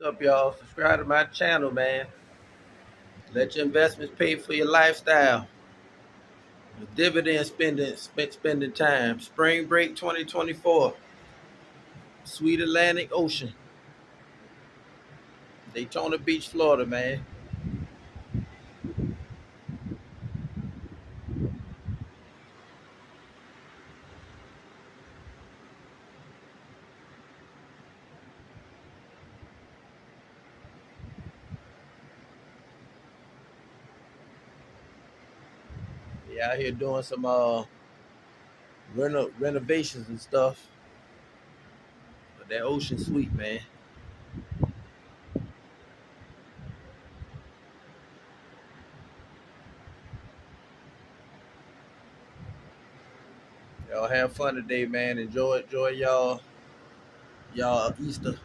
up, y'all? Subscribe to my channel, man. Let your investments pay for your lifestyle. Dividend spending time. Spring break 2024. Sweet Atlantic Ocean. Daytona Beach, Florida, man. Yeah, out here doing some renovations and stuff. But that ocean sweet, man. Y'all have fun today, man. Enjoy y'all Easter.